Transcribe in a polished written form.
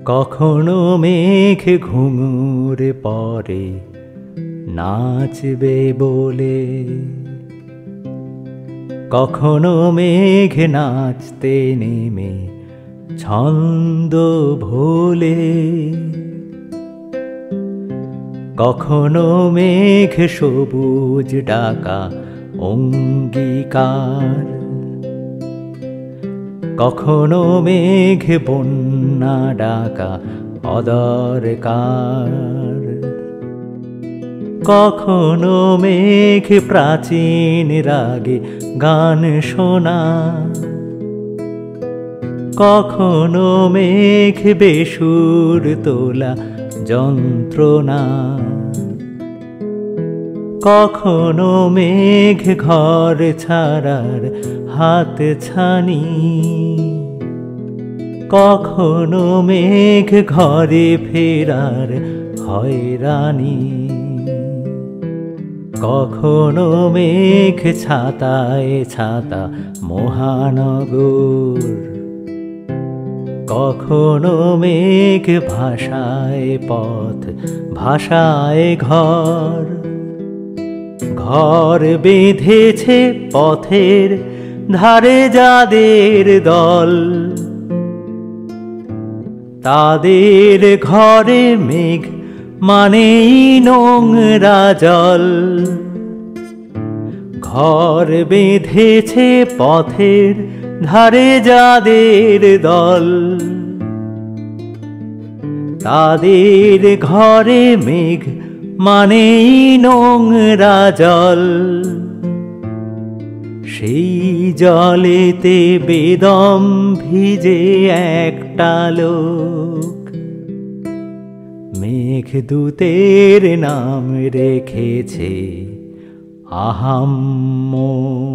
কখনো মেঘ ঘুঙুর পরে নাচবে বলে, কখনো মেঘ নাচতে নেমে ছন্দ ভোলে, কখনো মেঘ সবুজ ডাকা অঙ্গীকার, কখনো মেঘ বন্যা ডাকা অদরকার, কখনো মেঘ প্রাচীন রাগে গান শোনা, কখনো মেঘ বেসুর তোলা যন্ত্রণা, কখনো মেঘ ঘর ছাড়ার হাত ছানি, কখনো মেঘ ঘরে ফেরার হয়রানি, কখনো মেঘ ছাতায় ছাতা মহানগর, কখনো মেঘ ভাষায় পথ ভাষায় ঘর, ঘর বেঁধেছে পথের ধারে যাদের দল, তাদের ঘরে মেঘ মানেই নোংরা জল, ঘর বেঁধেছে পথের ধারে যাদের দল, তাদের ঘরে মেঘ মানেই নোংরা জল, সেই জলেতে বেদম ভিজে একটা লোক মেঘদূতের নাম রেখেছে আহাম্মক।